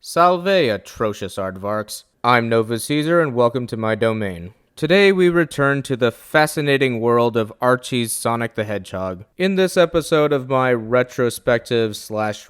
Salve, atrocious aardvarks. I'm Nova Caesar and welcome to my domain. Today we return to the fascinating world of Archie's Sonic the Hedgehog. In this episode of my retrospective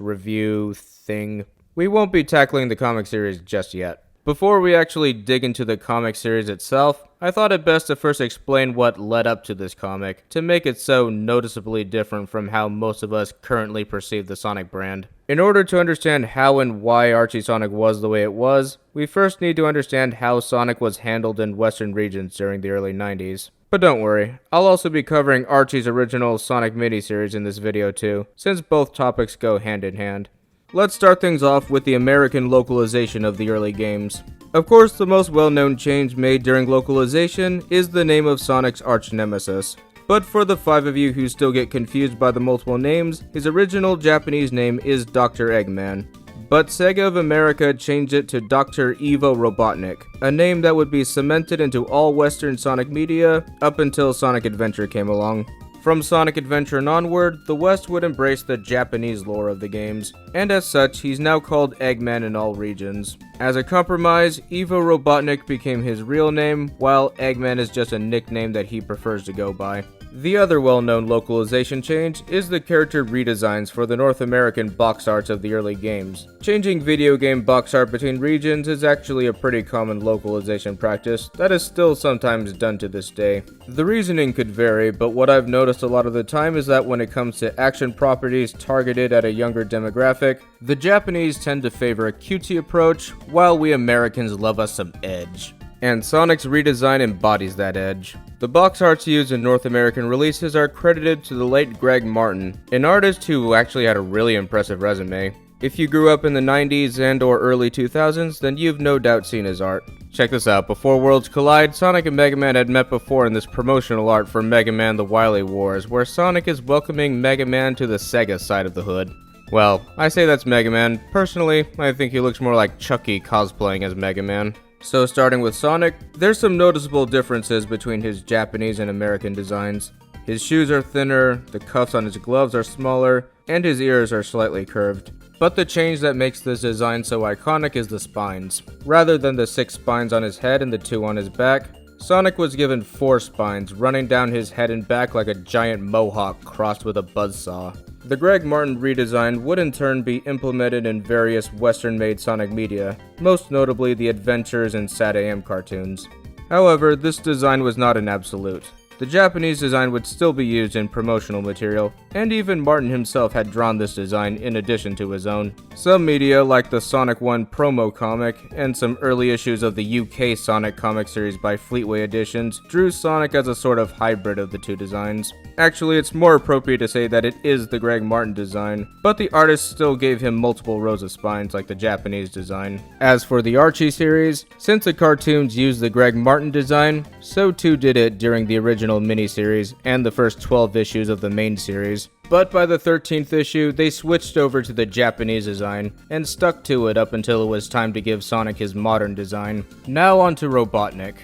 / review thing, we won't be tackling the comic series just yet. Before we actually dig into the comic series itself, I thought it best to first explain what led up to this comic, to make it so noticeably different from how most of us currently perceive the Sonic brand. In order to understand how and why Archie Sonic was the way it was, we first need to understand how Sonic was handled in Western regions during the early 90s. But don't worry, I'll also be covering Archie's original Sonic miniseries in this video too, since both topics go hand in hand. Let's start things off with the American localization of the early games. Of course, the most well-known change made during localization is the name of Sonic's arch-nemesis. But for the 5 of you who still get confused by the multiple names, his original Japanese name is Dr. Eggman. But Sega of America changed it to Dr. Ivo Robotnik, a name that would be cemented into all Western Sonic media up until Sonic Adventure came along. From Sonic Adventure and onward, the West would embrace the Japanese lore of the games, and as such, he's now called Eggman in all regions. As a compromise, Ivo Robotnik became his real name, while Eggman is just a nickname that he prefers to go by. The other well-known localization change is the character redesigns for the North American box arts of the early games. Changing video game box art between regions is actually a pretty common localization practice that is still sometimes done to this day. The reasoning could vary, but what I've noticed a lot of the time is that when it comes to action properties targeted at a younger demographic, the Japanese tend to favor a cutesy approach, while we Americans love us some edge. And Sonic's redesign embodies that edge. The box arts used in North American releases are credited to the late Greg Martin, an artist who actually had a really impressive resume. If you grew up in the 90s and or early 2000s, then you've no doubt seen his art. Check this out, before Worlds Collide, Sonic and Mega Man had met before in this promotional art for Mega Man The Wily Wars, where Sonic is welcoming Mega Man to the Sega side of the hood. Well, I say that's Mega Man. Personally, I think he looks more like Chucky cosplaying as Mega Man. So starting with Sonic, there's some noticeable differences between his Japanese and American designs. His shoes are thinner, the cuffs on his gloves are smaller, and his ears are slightly curved. But the change that makes this design so iconic is the spines. Rather than the 6 spines on his head and the 2 on his back, Sonic was given 4 spines running down his head and back like a giant mohawk crossed with a buzzsaw. The Greg Martin redesign would in turn be implemented in various Western-made Sonic media, most notably the Adventures and SatAM cartoons. However, this design was not an absolute. The Japanese design would still be used in promotional material, and even Martin himself had drawn this design in addition to his own. Some media, like the Sonic 1 promo comic, and some early issues of the UK Sonic comic series by Fleetway Editions, drew Sonic as a sort of hybrid of the two designs. Actually, it's more appropriate to say that it is the Greg Martin design, but the artist still gave him multiple rows of spines like the Japanese design. As for the Archie series, since the cartoons used the Greg Martin design, so too did it during the original miniseries and the first 12 issues of the main series. But by the 13th issue, they switched over to the Japanese design, and stuck to it up until it was time to give Sonic his modern design. Now on to Robotnik.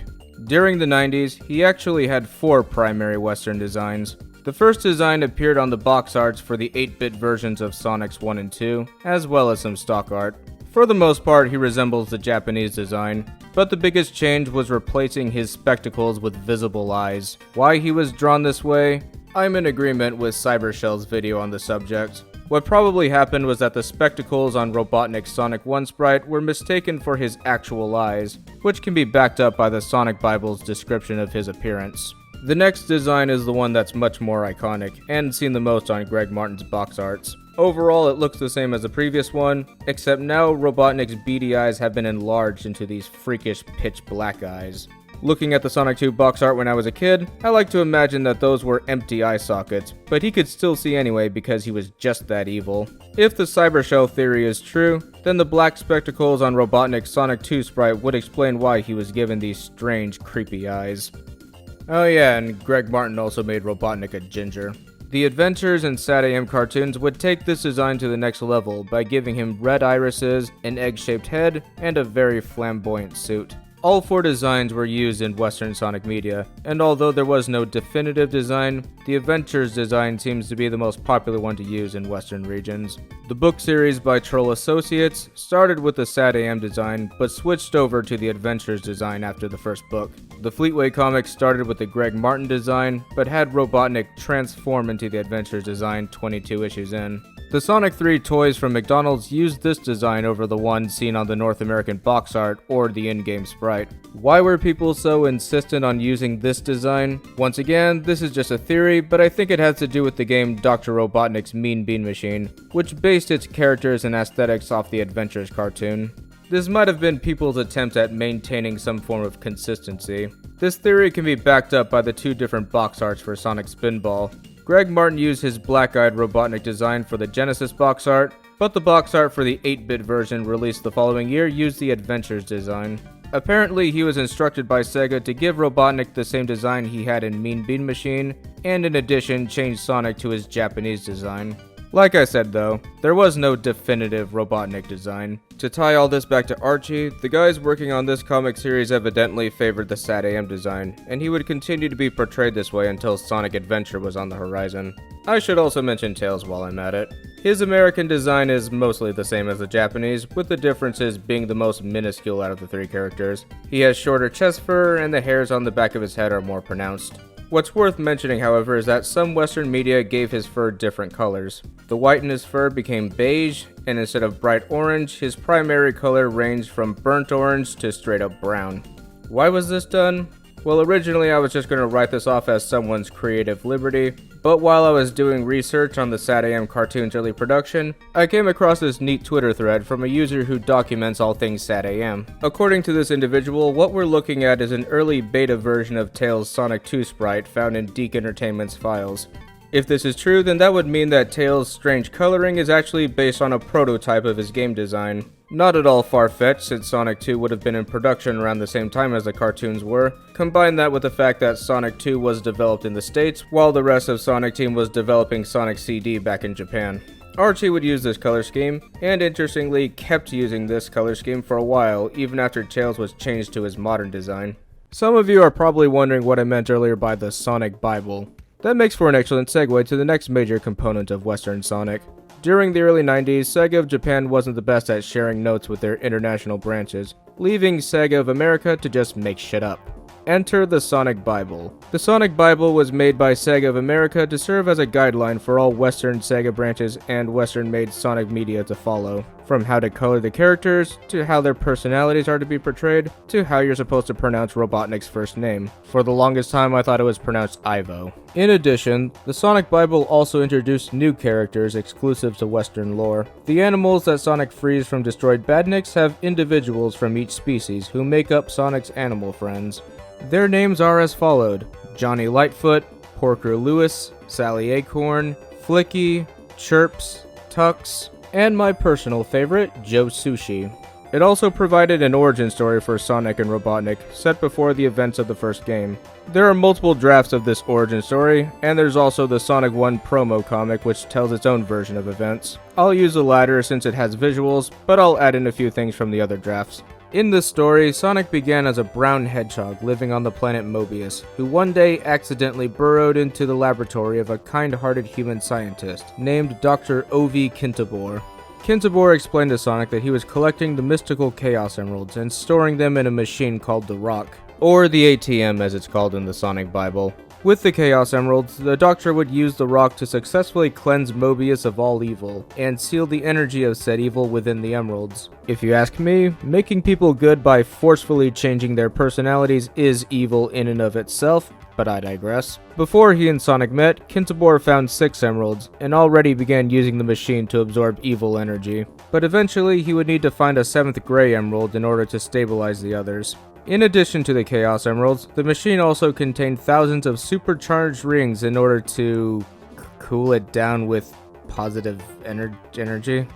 During the 90s, he actually had 4 primary Western designs. The first design appeared on the box arts for the 8-bit versions of Sonic's 1 and 2, as well as some stock art. For the most part, he resembles the Japanese design, but the biggest change was replacing his spectacles with visible eyes. Why he was drawn this way? I'm in agreement with Cybershell's video on the subject. What probably happened was that the spectacles on Robotnik's Sonic 1 sprite were mistaken for his actual eyes, which can be backed up by the Sonic Bible's description of his appearance. The next design is the one that's much more iconic, and seen the most on Greg Martin's box arts. Overall, it looks the same as the previous one, except now Robotnik's beady eyes have been enlarged into these freakish pitch black eyes. Looking at the Sonic 2 box art when I was a kid, I like to imagine that those were empty eye sockets, but he could still see anyway because he was just that evil. If the Cybershell theory is true, then the black spectacles on Robotnik's Sonic 2 sprite would explain why he was given these strange, creepy eyes. Oh yeah, and Greg Martin also made Robotnik a ginger. The Adventures and SatAM cartoons would take this design to the next level by giving him red irises, an egg-shaped head, and a very flamboyant suit. All 4 designs were used in Western Sonic media, and although there was no definitive design, the Adventures design seems to be the most popular one to use in Western regions. The book series by Troll Associates started with the Sad AM design, but switched over to the Adventures design after the first book. The Fleetway comics started with the Greg Martin design, but had Robotnik transform into the Adventures design 22 issues in. The Sonic 3 toys from McDonald's used this design over the one seen on the North American box art or the in-game sprite. Why were people so insistent on using this design? Once again, this is just a theory, but I think it has to do with the game Dr. Robotnik's Mean Bean Machine, which based its characters and aesthetics off the Adventures cartoon. This might have been people's attempt at maintaining some form of consistency. This theory can be backed up by the 2 different box arts for Sonic Spinball. Greg Martin used his black-eyed Robotnik design for the Genesis box art, but the box art for the 8-bit version released the following year used the Adventures design. Apparently, he was instructed by Sega to give Robotnik the same design he had in Mean Bean Machine, and in addition change Sonic to his Japanese design. Like I said though, there was no definitive Robotnik design. To tie all this back to Archie, the guys working on this comic series evidently favored the Sad AM design, and he would continue to be portrayed this way until Sonic Adventure was on the horizon. I should also mention Tails while I'm at it. His American design is mostly the same as the Japanese, with the differences being the most minuscule out of the 3 characters. He has shorter chest fur, and the hairs on the back of his head are more pronounced. What's worth mentioning, however, is that some Western media gave his fur different colors. The white in his fur became beige, and instead of bright orange, his primary color ranged from burnt orange to straight up brown. Why was this done? Well, originally I was just going to write this off as someone's creative liberty, but while I was doing research on the Sad AM cartoon's early production, I came across this neat Twitter thread from a user who documents all things Sad AM. According to this individual, what we're looking at is an early beta version of Tails' Sonic 2 sprite found in Deke Entertainment's files. If this is true, then that would mean that Tails' strange coloring is actually based on a prototype of his game design. Not at all far-fetched, since Sonic 2 would have been in production around the same time as the cartoons were. Combine that with the fact that Sonic 2 was developed in the States, while the rest of Sonic Team was developing Sonic CD back in Japan. Archie would use this color scheme, and interestingly kept using this color scheme for a while, even after Tails was changed to his modern design. Some of you are probably wondering what I meant earlier by the Sonic Bible. That makes for an excellent segue to the next major component of Western Sonic. During the early 90s, Sega of Japan wasn't the best at sharing notes with their international branches, leaving Sega of America to just make shit up. Enter the Sonic Bible. The Sonic Bible was made by Sega of America to serve as a guideline for all Western Sega branches and Western-made Sonic media to follow. From how to color the characters, to how their personalities are to be portrayed, to how you're supposed to pronounce Robotnik's first name. For the longest time, I thought it was pronounced Ivo. In addition, the Sonic Bible also introduced new characters exclusive to Western lore. The animals that Sonic frees from destroyed badniks have individuals from each species who make up Sonic's animal friends. Their names are as followed: Johnny Lightfoot, Porker Lewis, Sally Acorn, Flicky, Chirps, Tux, and my personal favorite, Joe Sushi. It also provided an origin story for Sonic and Robotnik, set before the events of the first game. There are multiple drafts of this origin story, and there's also the Sonic 1 promo comic which tells its own version of events. I'll use the latter since it has visuals, but I'll add in a few things from the other drafts. In this story, Sonic began as a brown hedgehog living on the planet Mobius, who one day accidentally burrowed into the laboratory of a kind-hearted human scientist named Dr. Ovi Kintabor. Kintabor explained to Sonic that he was collecting the mystical Chaos Emeralds and storing them in a machine called the Rock, or the ATM as it's called in the Sonic Bible. With the Chaos Emeralds, the Doctor would use the Rock to successfully cleanse Mobius of all evil, and seal the energy of said evil within the Emeralds. If you ask me, making people good by forcefully changing their personalities is evil in and of itself, but I digress. Before he and Sonic met, Kintabor found 6 emeralds, and already began using the machine to absorb evil energy. But eventually, he would need to find a 7th gray emerald in order to stabilize the others. In addition to the Chaos Emeralds, the machine also contained thousands of supercharged rings in order to cool it down with positive energy.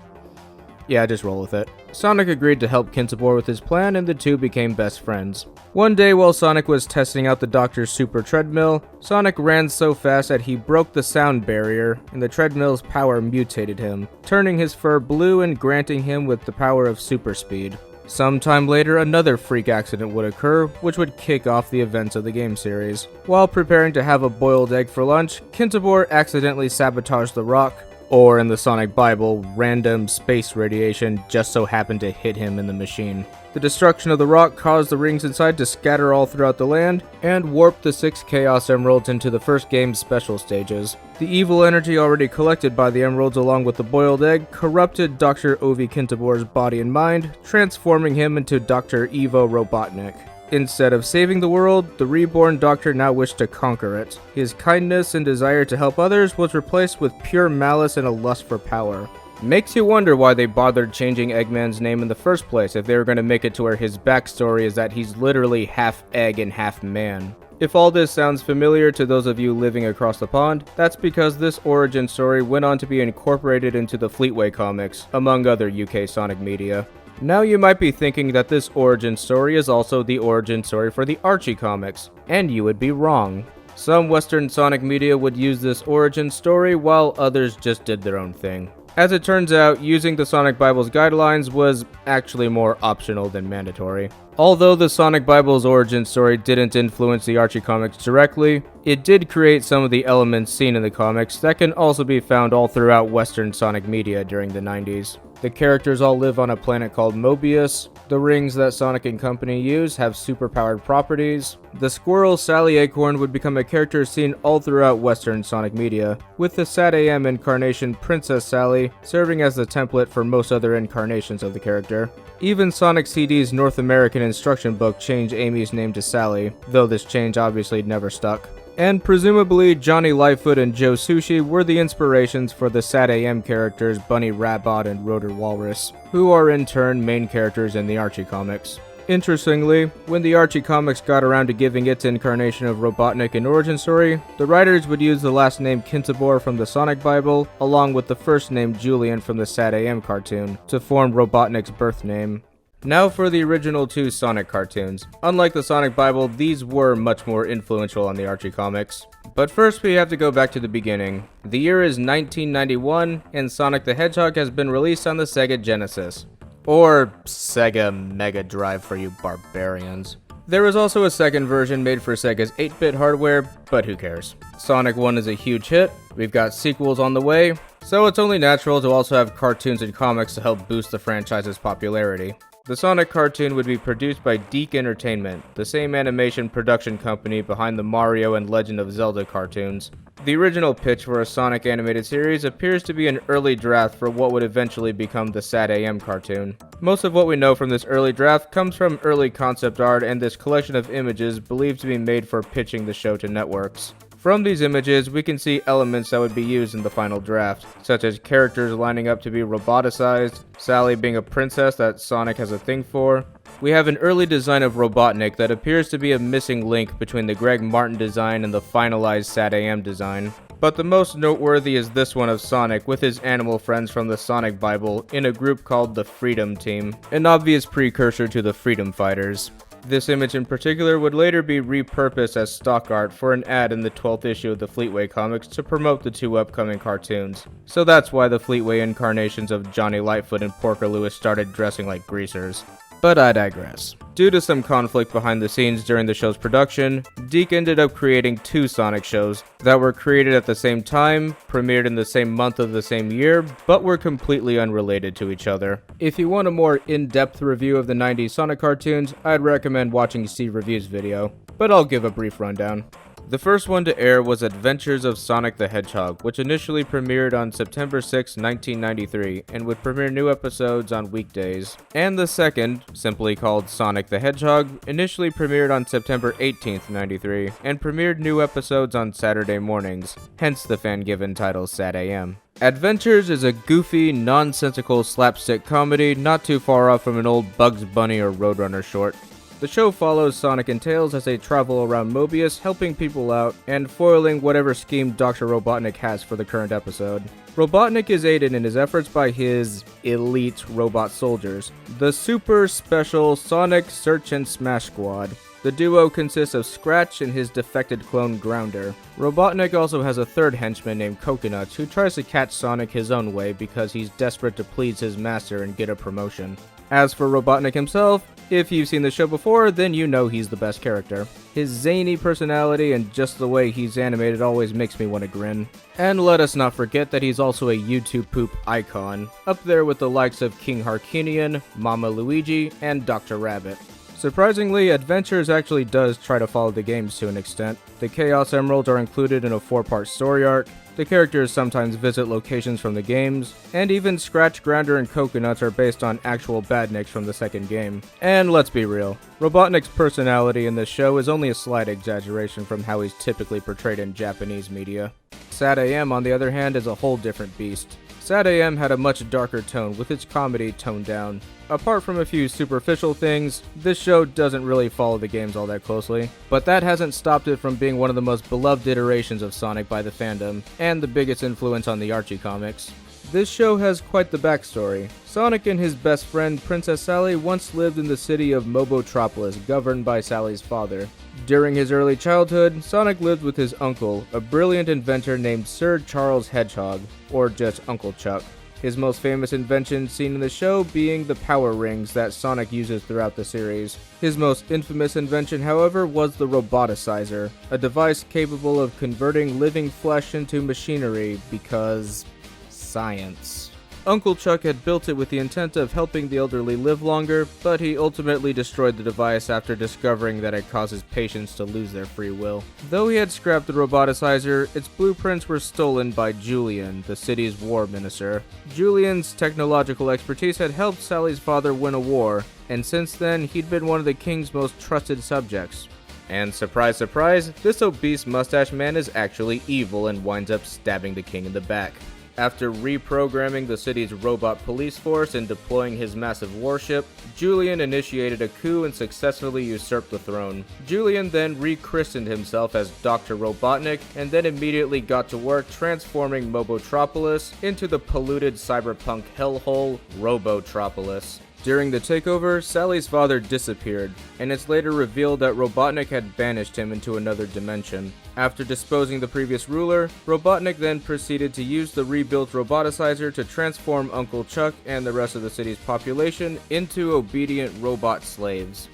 Yeah, just roll with it. Sonic agreed to help Kintabor with his plan, and the two became best friends. One day while Sonic was testing out the Doctor's super treadmill, Sonic ran so fast that he broke the sound barrier, and the treadmill's power mutated him, turning his fur blue and granting him with the power of super speed. Sometime later, another freak accident would occur, which would kick off the events of the game series. While preparing to have a boiled egg for lunch, Kintobor accidentally sabotaged the rock, or in the Sonic Bible, random space radiation just so happened to hit him in the machine. The destruction of the rock caused the rings inside to scatter all throughout the land, and warped the 6 Chaos Emeralds into the first game's special stages. The evil energy already collected by the emeralds along with the boiled egg corrupted Dr. Ovi Kintobor's body and mind, transforming him into Dr. Ivo Robotnik. Instead of saving the world, the reborn Doctor now wished to conquer it. His kindness and desire to help others was replaced with pure malice and a lust for power. Makes you wonder why they bothered changing Eggman's name in the first place if they were going to make it to where his backstory is that he's literally half egg and half man. If all this sounds familiar to those of you living across the pond, that's because this origin story went on to be incorporated into the Fleetway comics, among other UK Sonic media. Now you might be thinking that this origin story is also the origin story for the Archie comics, and you would be wrong. Some Western Sonic media would use this origin story while others just did their own thing. As it turns out, using the Sonic Bible's guidelines was actually more optional than mandatory. Although the Sonic Bible's origin story didn't influence the Archie comics directly, it did create some of the elements seen in the comics that can also be found all throughout Western Sonic media during the 90s. The characters all live on a planet called Mobius. The rings that Sonic and company use have superpowered properties. The squirrel Sally Acorn would become a character seen all throughout Western Sonic media, with the SatAM incarnation Princess Sally serving as the template for most other incarnations of the character. Even Sonic CD's North American instruction book changed Amy's name to Sally, though this change obviously never stuck. And presumably, Johnny Lightfoot and Joe Sushi were the inspirations for the SatAM characters Bunny Rabbit and Rotor Walrus, who are in turn main characters in the Archie comics. Interestingly, when the Archie comics got around to giving its incarnation of Robotnik an origin story, the writers would use the last name Kintobor from the Sonic Bible, along with the first name Julian from the SatAM cartoon, to form Robotnik's birth name. Now for the original 2 Sonic cartoons. Unlike the Sonic Bible, these were much more influential on the Archie comics. But first we have to go back to the beginning. The year is 1991, and Sonic the Hedgehog has been released on the Sega Genesis. Or Sega Mega Drive for you barbarians. There was also a second version made for Sega's 8-bit hardware, but who cares. Sonic 1 is a huge hit, we've got sequels on the way, so it's only natural to also have cartoons and comics to help boost the franchise's popularity. The Sonic cartoon would be produced by Deke Entertainment, the same animation production company behind the Mario and Legend of Zelda cartoons. The original pitch for a Sonic animated series appears to be an early draft for what would eventually become the SatAM cartoon. Most of what we know from this early draft comes from early concept art and this collection of images believed to be made for pitching the show to networks. From these images, we can see elements that would be used in the final draft, such as characters lining up to be roboticized, Sally being a princess that Sonic has a thing for. We have an early design of Robotnik that appears to be a missing link between the Greg Martin design and the finalized SatAM design. But the most noteworthy is this one of Sonic with his animal friends from the Sonic Bible in a group called the Freedom Team, an obvious precursor to the Freedom Fighters. This image in particular would later be repurposed as stock art for an ad in the 12th issue of the Fleetway comics to promote the 2 upcoming cartoons. So that's why the Fleetway incarnations of Johnny Lightfoot and Porker Lewis started dressing like greasers. But I digress. Due to some conflict behind the scenes during the show's production, Deke ended up creating 2 Sonic shows that were created at the same time, premiered in the same month of the same year, but were completely unrelated to each other. If you want a more in-depth review of the 90s Sonic cartoons, I'd recommend watching Steve Review's video, but I'll give a brief rundown. The first one to air was Adventures of Sonic the Hedgehog, which initially premiered on September 6, 1993, and would premiere new episodes on weekdays. And the second, simply called Sonic the Hedgehog, initially premiered on September 18, 93, and premiered new episodes on Saturday mornings, hence the fan-given title SatAM. Adventures is a goofy, nonsensical slapstick comedy not too far off from an old Bugs Bunny or Roadrunner short. The show follows Sonic and Tails as they travel around Mobius, helping people out, and foiling whatever scheme Dr. Robotnik has for the current episode. Robotnik is aided in his efforts by his elite robot soldiers, the Super Special Sonic Search and Smash Squad. The duo consists of Scratch and his defected clone Grounder. Robotnik also has a third henchman named Coconuts, who tries to catch Sonic his own way because he's desperate to please his master and get a promotion. As for Robotnik himself, if you've seen the show before, then you know he's the best character. His zany personality and just the way he's animated always makes me want to grin. And let us not forget that he's also a YouTube poop icon, up there with the likes of King Harkinian, Mama Luigi, and Dr. Rabbit. Surprisingly, Adventures actually does try to follow the games to an extent. The Chaos Emeralds are included in a 4-part story arc, the characters sometimes visit locations from the games, and even Scratch, Grounder, and Coconuts are based on actual badniks from the second game. And let's be real, Robotnik's personality in this show is only a slight exaggeration from how he's typically portrayed in Japanese media. Sad AM, on the other hand, is a whole different beast. Sad AM had a much darker tone, with its comedy toned down. Apart from a few superficial things, this show doesn't really follow the games all that closely, but that hasn't stopped it from being one of the most beloved iterations of Sonic by the fandom, and the biggest influence on the Archie comics. This show has quite the backstory. Sonic and his best friend, Princess Sally, once lived in the city of Mobotropolis, governed by Sally's father. During his early childhood, Sonic lived with his uncle, a brilliant inventor named Sir Charles Hedgehog, or just Uncle Chuck. His most famous invention seen in the show being the power rings that Sonic uses throughout the series. His most infamous invention, however, was the Roboticizer, a device capable of converting living flesh into machinery because science. Uncle Chuck had built it with the intent of helping the elderly live longer, but he ultimately destroyed the device after discovering that it causes patients to lose their free will. Though he had scrapped the Roboticizer, its blueprints were stolen by Julian, the city's war minister. Julian's technological expertise had helped Sally's father win a war, and since then he'd been one of the king's most trusted subjects. And surprise, surprise, this obese mustache man is actually evil and winds up stabbing the king in the back. After reprogramming the city's robot police force and deploying his massive warship, Julian initiated a coup and successfully usurped the throne. Julian then rechristened himself as Dr. Robotnik and then immediately got to work transforming Mobotropolis into the polluted cyberpunk hellhole Robotropolis. During the takeover, Sally's father disappeared, and it's later revealed that Robotnik had banished him into another dimension. After disposing the previous ruler, Robotnik then proceeded to use the rebuilt Roboticizer to transform Uncle Chuck and the rest of the city's population into obedient robot slaves.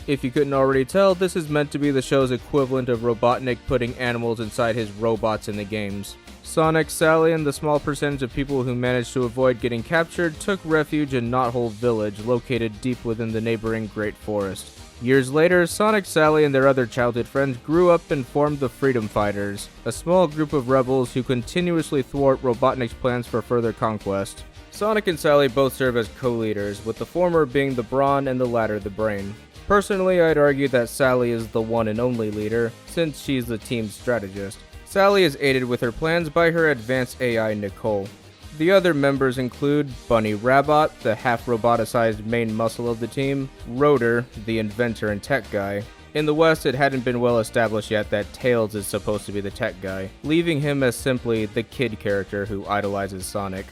If you couldn't already tell, this is meant to be the show's equivalent of Robotnik putting animals inside his robots in the games. Sonic, Sally, and the small percentage of people who managed to avoid getting captured took refuge in Knothole Village, located deep within the neighboring Great Forest. Years later, Sonic, Sally, and their other childhood friends grew up and formed the Freedom Fighters, a small group of rebels who continuously thwart Robotnik's plans for further conquest. Sonic and Sally both serve as co-leaders, with the former being the brawn and the latter the brain. Personally, I'd argue that Sally is the one and only leader, since she's the team's strategist. Sally is aided with her plans by her advanced AI, Nicole. The other members include Bunny Rabbot, the half-roboticized main muscle of the team, Rotor, the inventor and tech guy. In the West, it hadn't been well established yet that Tails is supposed to be the tech guy, leaving him as simply the kid character who idolizes Sonic.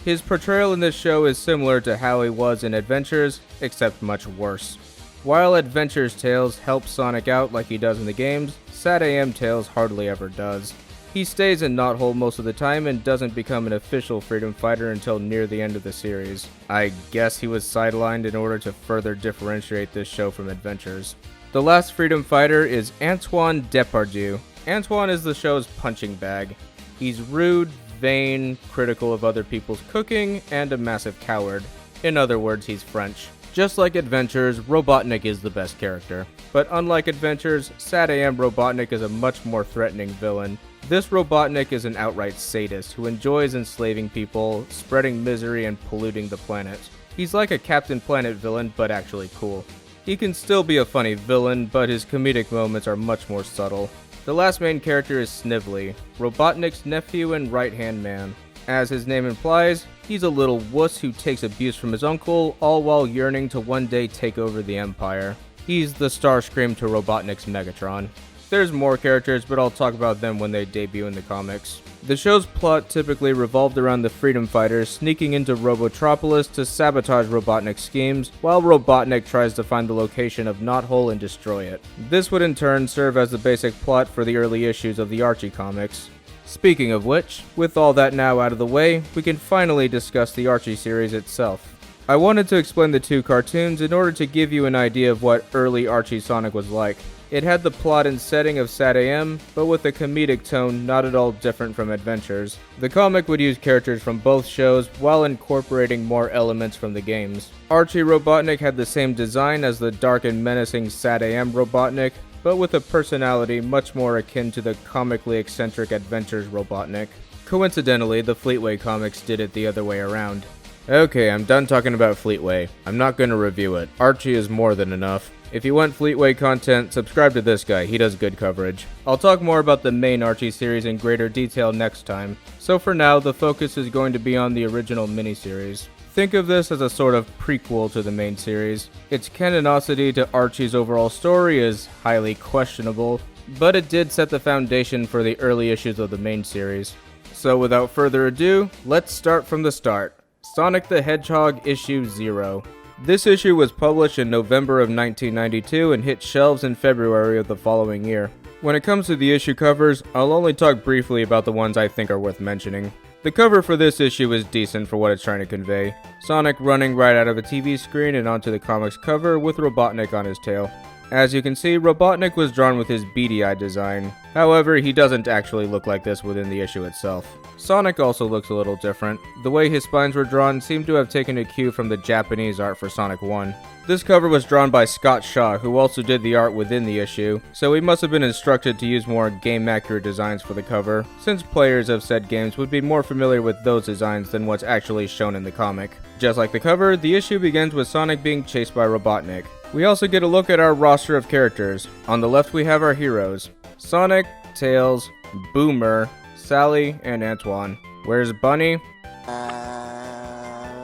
His portrayal in this show is similar to how he was in Adventures, except much worse. While Adventures Tails helps Sonic out like he does in the games, Sad AM Tails hardly ever does. He stays in Knothole most of the time and doesn't become an official freedom fighter until near the end of the series. I guess he was sidelined in order to further differentiate this show from Adventures. The last freedom fighter is Antoine Depardieu. Antoine is the show's punching bag. He's rude, vain, critical of other people's cooking, and a massive coward. In other words, he's French. Just like Adventures, Robotnik is the best character. But unlike Adventures, Sad AM Robotnik is a much more threatening villain. This Robotnik is an outright sadist who enjoys enslaving people, spreading misery, and polluting the planet. He's like a Captain Planet villain, but actually cool. He can still be a funny villain, but his comedic moments are much more subtle. The last main character is Snively, Robotnik's nephew and right-hand man. As his name implies, he's a little wuss who takes abuse from his uncle, all while yearning to one day take over the Empire. He's the Starscream to Robotnik's Megatron. There's more characters, but I'll talk about them when they debut in the comics. The show's plot typically revolved around the Freedom Fighters sneaking into Robotropolis to sabotage Robotnik's schemes, while Robotnik tries to find the location of Knothole and destroy it. This would in turn serve as the basic plot for the early issues of the Archie comics. Speaking of which, with all that now out of the way, we can finally discuss the Archie series itself. I wanted to explain the two cartoons in order to give you an idea of what early Archie Sonic was like. It had the plot and setting of SatAM, but with a comedic tone not at all different from Adventures. The comic would use characters from both shows while incorporating more elements from the games. Archie Robotnik had the same design as the dark and menacing SatAM Robotnik, but with a personality much more akin to the comically eccentric Adventures Robotnik. Coincidentally, the Fleetway comics did it the other way around. Okay, I'm done talking about Fleetway. I'm not going to review it. Archie is more than enough. If you want Fleetway content, subscribe to this guy, he does good coverage. I'll talk more about the main Archie series in greater detail next time, so for now, the focus is going to be on the original miniseries. Think of this as a sort of prequel to the main series. Its canonicity to Archie's overall story is highly questionable, but it did set the foundation for the early issues of the main series. So without further ado, let's start from the start. Sonic the Hedgehog Issue 0. This issue was published in November of 1992 and hit shelves in February of the following year. When it comes to the issue covers, I'll only talk briefly about the ones I think are worth mentioning. The cover for this issue is decent for what it's trying to convey. Sonic running right out of a TV screen and onto the comic's cover with Robotnik on his tail. As you can see, Robotnik was drawn with his beady eye design. However, he doesn't actually look like this within the issue itself. Sonic also looks a little different. The way his spines were drawn seemed to have taken a cue from the Japanese art for Sonic 1. This cover was drawn by Scott Shaw, who also did the art within the issue, so he must have been instructed to use more game-accurate designs for the cover, since players of said games would be more familiar with those designs than what's actually shown in the comic. Just like the cover, the issue begins with Sonic being chased by Robotnik. We also get a look at our roster of characters. On the left we have our heroes: Sonic, Tails, Boomer, Sally, and Antoine. Where's Bunny? I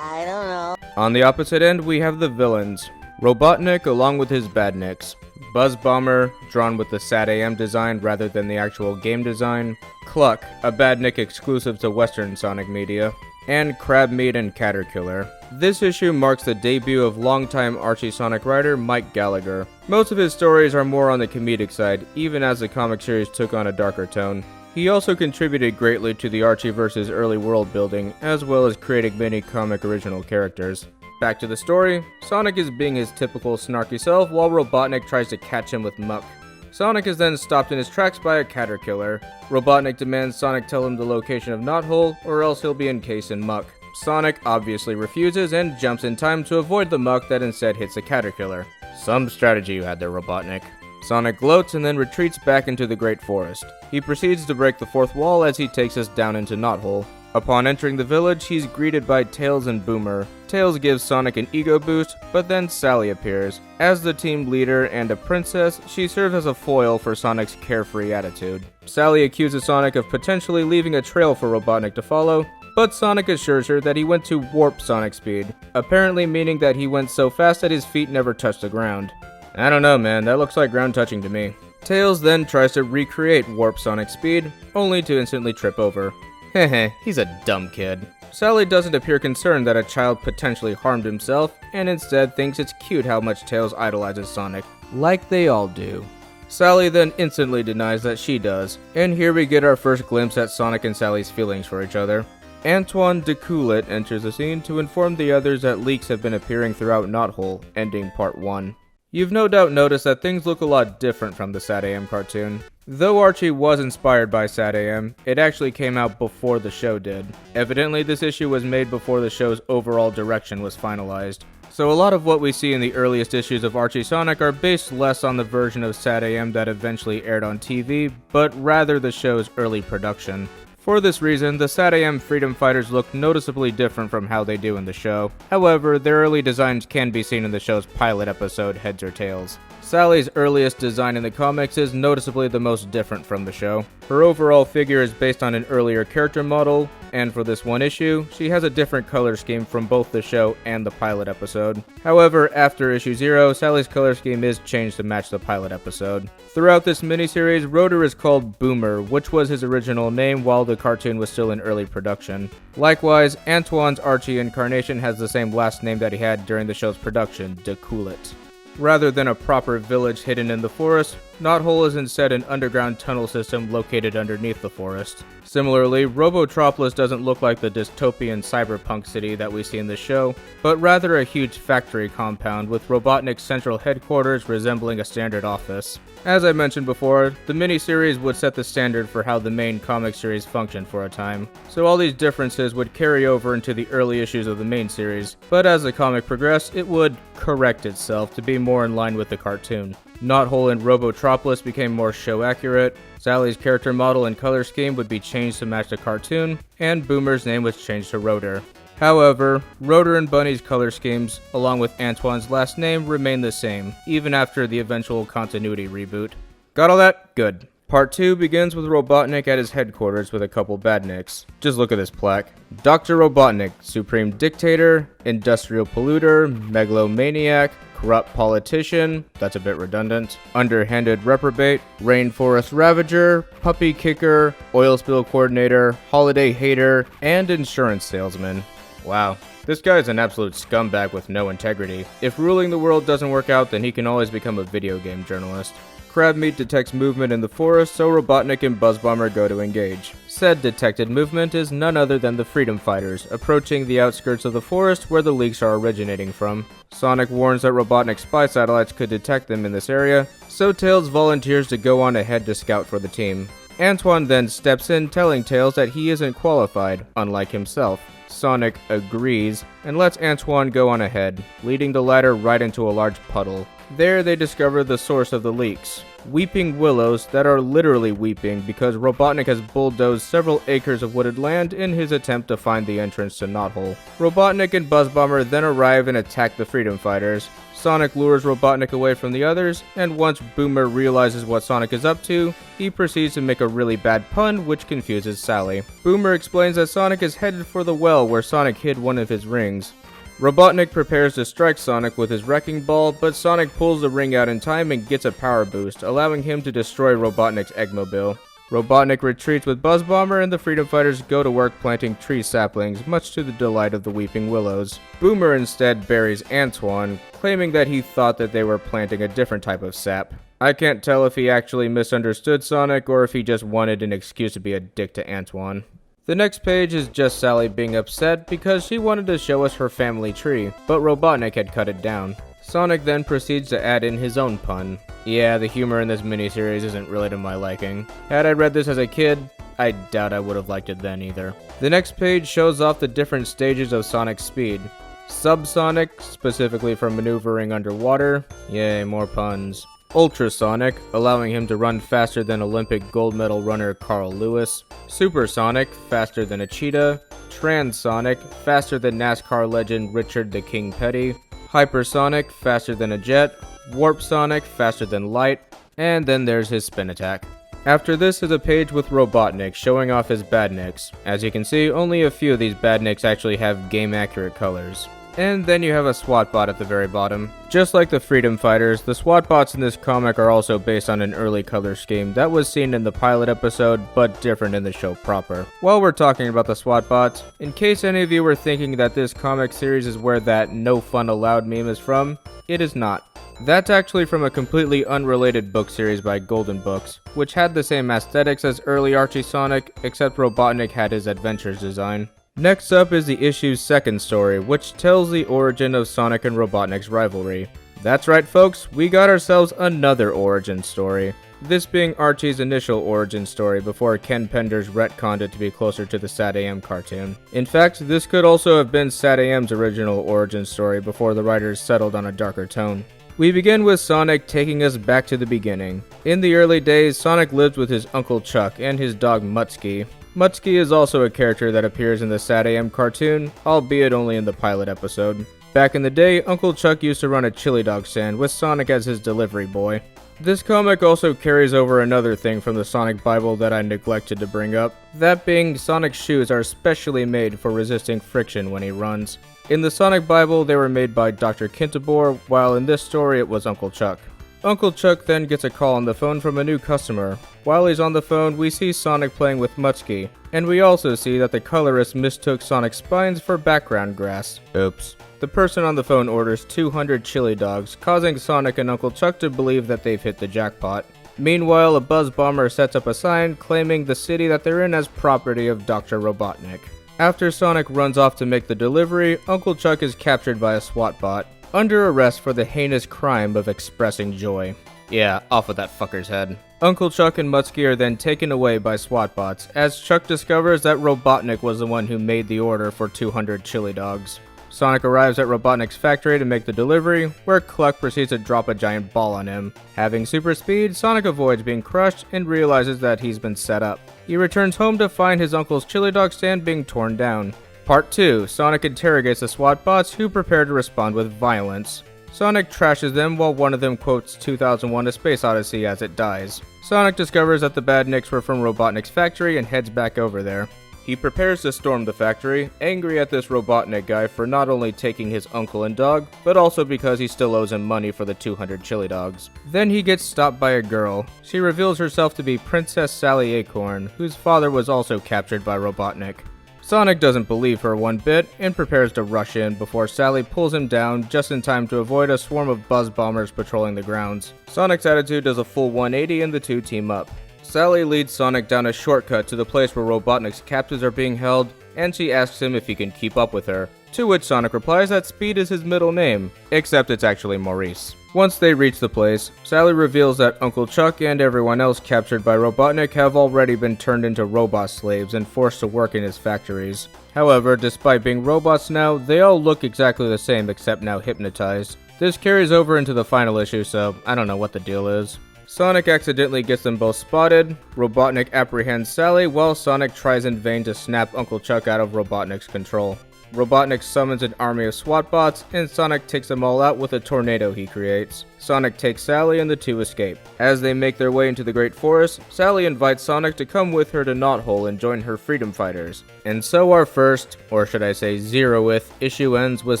don't know. On the opposite end, we have the villains. Robotnik along with his badniks. Buzz Bomber, drawn with the SatAM design rather than the actual game design. Cluck, a badnik exclusive to Western Sonic media. And Crabmeat and Caterkiller. This issue marks the debut of longtime Archie Sonic writer Mike Gallagher. Most of his stories are more on the comedic side, even as the comic series took on a darker tone. He also contributed greatly to the Archie vs. early world building, as well as creating many comic original characters. Back to the story, Sonic is being his typical snarky self while Robotnik tries to catch him with muck. Sonic is then stopped in his tracks by a Caterkiller. Robotnik demands Sonic tell him the location of Knothole, or else he'll be encased in muck. Sonic obviously refuses and jumps in time to avoid the muck that instead hits the Caterkiller. Some strategy you had there, Robotnik. Sonic gloats and then retreats back into the Great Forest. He proceeds to break the fourth wall as he takes us down into Knothole. Upon entering the village, he's greeted by Tails and Boomer. Tails gives Sonic an ego boost, but then Sally appears. As the team leader and a princess, she serves as a foil for Sonic's carefree attitude. Sally accuses Sonic of potentially leaving a trail for Robotnik to follow, but Sonic assures her that he went to warp Sonic speed, apparently meaning that he went so fast that his feet never touched the ground. I don't know, man, that looks like ground touching to me. Tails then tries to recreate warp Sonic speed, only to instantly trip over. Heh, he's a dumb kid. Sally doesn't appear concerned that a child potentially harmed himself, and instead thinks it's cute how much Tails idolizes Sonic, like they all do. Sally then instantly denies that she does, and here we get our first glimpse at Sonic and Sally's feelings for each other. Antoine de Coulet enters the scene to inform the others that leaks have been appearing throughout Knothole, ending part 1. You've no doubt noticed that things look a lot different from the SatAM cartoon. Though Archie was inspired by SatAM, it actually came out before the show did. Evidently, this issue was made before the show's overall direction was finalized. So a lot of what we see in the earliest issues of Archie Sonic are based less on the version of SatAM that eventually aired on TV, but rather the show's early production. For this reason, the SatAM Freedom Fighters look noticeably different from how they do in the show. However, their early designs can be seen in the show's pilot episode, Heads or Tails. Sally's earliest design in the comics is noticeably the most different from the show. Her overall figure is based on an earlier character model, and for this one issue, she has a different color scheme from both the show and the pilot episode. However, after issue 0, Sally's color scheme is changed to match the pilot episode. Throughout this miniseries, Rotor is called Boomer, which was his original name while the cartoon was still in early production. Likewise, Antoine's Archie incarnation has the same last name that he had during the show's production, de Coulet. Rather than a proper village hidden in the forest, Knothole is instead an underground tunnel system located underneath the forest. Similarly, Robotropolis doesn't look like the dystopian cyberpunk city that we see in the show, but rather a huge factory compound with Robotnik's central headquarters resembling a standard office. As I mentioned before, the miniseries would set the standard for how the main comic series functioned for a time, so all these differences would carry over into the early issues of the main series, but as the comic progressed, it would correct itself to be more in line with the cartoon. Knothole and Robotropolis became more show accurate, Sally's character model and color scheme would be changed to match the cartoon, and Boomer's name was changed to Rotor. However, Rotor and Bunny's color schemes, along with Antoine's last name, remain the same, even after the eventual continuity reboot. Got all that? Good. Part 2 begins with Robotnik at his headquarters with a couple badniks. Just look at this plaque. Dr. Robotnik, Supreme Dictator, Industrial Polluter, Megalomaniac, Corrupt Politician, that's a bit redundant, Underhanded Reprobate, Rainforest Ravager, Puppy Kicker, Oil Spill Coordinator, Holiday Hater, and Insurance Salesman. Wow. This guy is an absolute scumbag with no integrity. If ruling the world doesn't work out, then he can always become a video game journalist. Crabmeat detects movement in the forest, so Robotnik and Buzzbomber go to engage. Said detected movement is none other than the Freedom Fighters, approaching the outskirts of the forest where the leaks are originating from. Sonic warns that Robotnik's spy satellites could detect them in this area, so Tails volunteers to go on ahead to scout for the team. Antoine then steps in, telling Tails that he isn't qualified, unlike himself. Sonic agrees, and lets Antoine go on ahead, leading the latter right into a large puddle. There they discover the source of the leaks. Weeping willows that are literally weeping because Robotnik has bulldozed several acres of wooded land in his attempt to find the entrance to Knothole. Robotnik and Buzzbomber then arrive and attack the Freedom Fighters. Sonic lures Robotnik away from the others, and once Boomer realizes what Sonic is up to, he proceeds to make a really bad pun which confuses Sally. Boomer explains that Sonic is headed for the well where Sonic hid one of his rings. Robotnik prepares to strike Sonic with his wrecking ball, but Sonic pulls the ring out in time and gets a power boost, allowing him to destroy Robotnik's Eggmobile. Robotnik retreats with Buzzbomber and the Freedom Fighters go to work planting tree saplings, much to the delight of the Weeping Willows. Boomer instead buries Antoine, claiming that he thought that they were planting a different type of sap. I can't tell if he actually misunderstood Sonic or if he just wanted an excuse to be a dick to Antoine. The next page is just Sally being upset because she wanted to show us her family tree, but Robotnik had cut it down. Sonic then proceeds to add in his own pun. Yeah, the humor in this miniseries isn't really to my liking. Had I read this as a kid, I doubt I would have liked it then either. The next page shows off the different stages of Sonic's speed. Subsonic, specifically for maneuvering underwater. Yay, more puns. Ultrasonic, allowing him to run faster than Olympic gold medal runner Carl Lewis. Supersonic, faster than a cheetah. Transonic, faster than NASCAR legend Richard the King Petty. Hypersonic, faster than a jet. Warp Sonic, faster than light. And then there's his spin attack. After this is a page with Robotnik showing off his badniks. As you can see, only a few of these badniks actually have game-accurate colors. And then you have a SWAT bot at the very bottom. Just like the Freedom Fighters, the SWAT bots in this comic are also based on an early color scheme that was seen in the pilot episode, but different in the show proper. While we're talking about the SWAT bots, in case any of you were thinking that this comic series is where that "no fun allowed" meme is from, it is not. That's actually from a completely unrelated book series by Golden Books, which had the same aesthetics as early Archie Sonic, except Robotnik had his adventures design. Next up is the issue's second story, which tells the origin of Sonic and Robotnik's rivalry. That's right folks, we got ourselves another origin story. This being Archie's initial origin story before Ken Penders retconned it to be closer to the SatAM cartoon. In fact, this could also have been SatAM's original origin story before the writers settled on a darker tone. We begin with Sonic taking us back to the beginning. In the early days, Sonic lived with his Uncle Chuck and his dog Mutsky. Mutsky is also a character that appears in the SatAM cartoon, albeit only in the pilot episode. Back in the day, Uncle Chuck used to run a chili dog stand with Sonic as his delivery boy. This comic also carries over another thing from the Sonic Bible that I neglected to bring up, that being Sonic's shoes are specially made for resisting friction when he runs. In the Sonic Bible, they were made by Dr. Kintabor, while in this story it was Uncle Chuck. Uncle Chuck then gets a call on the phone from a new customer. While he's on the phone, we see Sonic playing with Mutsky, and we also see that the colorist mistook Sonic's spines for background grass. Oops. The person on the phone orders 200 chili dogs, causing Sonic and Uncle Chuck to believe that they've hit the jackpot. Meanwhile, a buzz bomber sets up a sign claiming the city that they're in as property of Dr. Robotnik. After Sonic runs off to make the delivery, Uncle Chuck is captured by a SWAT bot, under arrest for the heinous crime of expressing joy. Yeah, off with that fucker's head. Uncle Chuck and Mutsky are then taken away by SWAT bots, as Chuck discovers that Robotnik was the one who made the order for 200 chili dogs. Sonic arrives at Robotnik's factory to make the delivery, where Cluck proceeds to drop a giant ball on him. Having super speed, Sonic avoids being crushed and realizes that he's been set up. He returns home to find his uncle's chili dog stand being torn down. Part 2, Sonic interrogates the SWAT bots who prepare to respond with violence. Sonic trashes them while one of them quotes 2001: A Space Odyssey as it dies. Sonic discovers that the badniks were from Robotnik's factory and heads back over there. He prepares to storm the factory, angry at this Robotnik guy for not only taking his uncle and dog, but also because he still owes him money for the 200 chili dogs. Then he gets stopped by a girl. She reveals herself to be Princess Sally Acorn, whose father was also captured by Robotnik. Sonic doesn't believe her one bit, and prepares to rush in before Sally pulls him down just in time to avoid a swarm of buzz bombers patrolling the grounds. Sonic's attitude does a full 180 and the two team up. Sally leads Sonic down a shortcut to the place where Robotnik's captives are being held, and she asks him if he can keep up with her, to which Sonic replies that Speed is his middle name, except it's actually Maurice. Once they reach the place, Sally reveals that Uncle Chuck and everyone else captured by Robotnik have already been turned into robot slaves and forced to work in his factories. However, despite being robots now, they all look exactly the same except now hypnotized. This carries over into the final issue, so I don't know what the deal is. Sonic accidentally gets them both spotted, Robotnik apprehends Sally while Sonic tries in vain to snap Uncle Chuck out of Robotnik's control. Robotnik summons an army of SWAT bots, and Sonic takes them all out with a tornado he creates. Sonic takes Sally and the two escape. As they make their way into the Great Forest, Sally invites Sonic to come with her to Knothole and join her freedom fighters. And so our first, or should I say 0th, issue ends with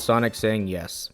Sonic saying yes.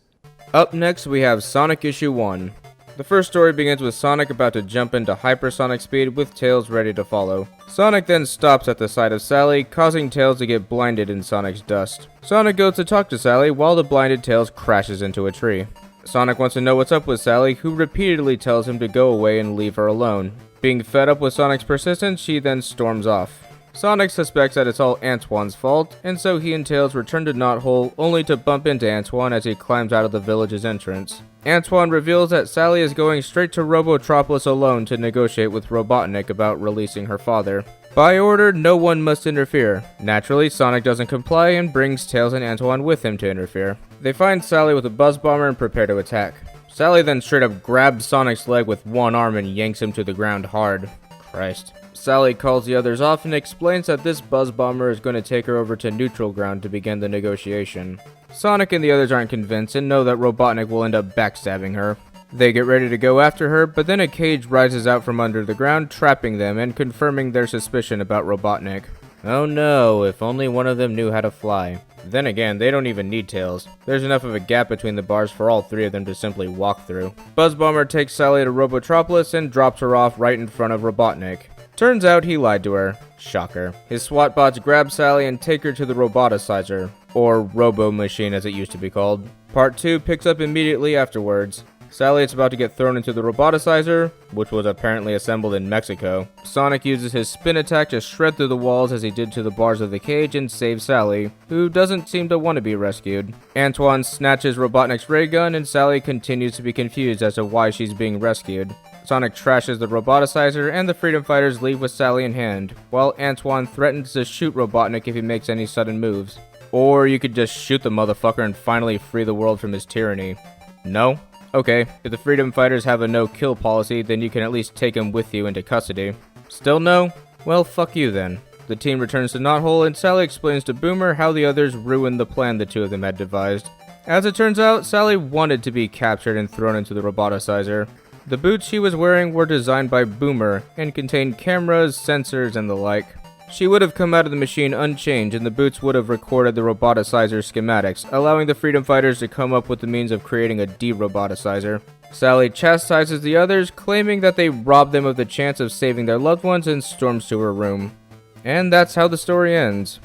Up next we have Sonic Issue 1. The first story begins with Sonic about to jump into hypersonic speed with Tails ready to follow. Sonic then stops at the sight of Sally, causing Tails to get blinded in Sonic's dust. Sonic goes to talk to Sally while the blinded Tails crashes into a tree. Sonic wants to know what's up with Sally, who repeatedly tells him to go away and leave her alone. Being fed up with Sonic's persistence, she then storms off. Sonic suspects that it's all Antoine's fault, and so he and Tails return to Knothole only to bump into Antoine as he climbs out of the village's entrance. Antoine reveals that Sally is going straight to Robotropolis alone to negotiate with Robotnik about releasing her father. By order, no one must interfere. Naturally, Sonic doesn't comply and brings Tails and Antoine with him to interfere. They find Sally with a buzz bomber and prepare to attack. Sally then straight up grabs Sonic's leg with one arm and yanks him to the ground hard. Christ. Sally calls the others off and explains that this buzz bomber is going to take her over to neutral ground to begin the negotiation. Sonic and the others aren't convinced and know that Robotnik will end up backstabbing her. They get ready to go after her, but then a cage rises out from under the ground, trapping them and confirming their suspicion about Robotnik. Oh no, if only one of them knew how to fly. Then again, they don't even need Tails. There's enough of a gap between the bars for all three of them to simply walk through. Buzz Bomber takes Sally to Robotropolis and drops her off right in front of Robotnik. Turns out he lied to her. Shocker. His SWAT bots grab Sally and take her to the Roboticizer, or Robo Machine as it used to be called. Part 2 picks up immediately afterwards. Sally is about to get thrown into the Roboticizer, which was apparently assembled in Mexico. Sonic uses his spin attack to shred through the walls as he did to the bars of the cage and save Sally, who doesn't seem to want to be rescued. Antoine snatches Robotnik's ray gun and Sally continues to be confused as to why she's being rescued. Sonic trashes the Roboticizer and the Freedom Fighters leave with Sally in hand, while Antoine threatens to shoot Robotnik if he makes any sudden moves. Or you could just shoot the motherfucker and finally free the world from his tyranny. No? Okay, if the Freedom Fighters have a no-kill policy, then you can at least take him with you into custody. Still no? Well, fuck you then. The team returns to Knothole and Sally explains to Boomer how the others ruined the plan the two of them had devised. As it turns out, Sally wanted to be captured and thrown into the Roboticizer. The boots she was wearing were designed by Boomer and contained cameras, sensors, and the like. She would have come out of the machine unchanged and the boots would have recorded the Roboticizer schematics, allowing the Freedom Fighters to come up with the means of creating a de-Roboticizer. Sally chastises the others, claiming that they robbed them of the chance of saving their loved ones and storms to her room. And that's how the story ends.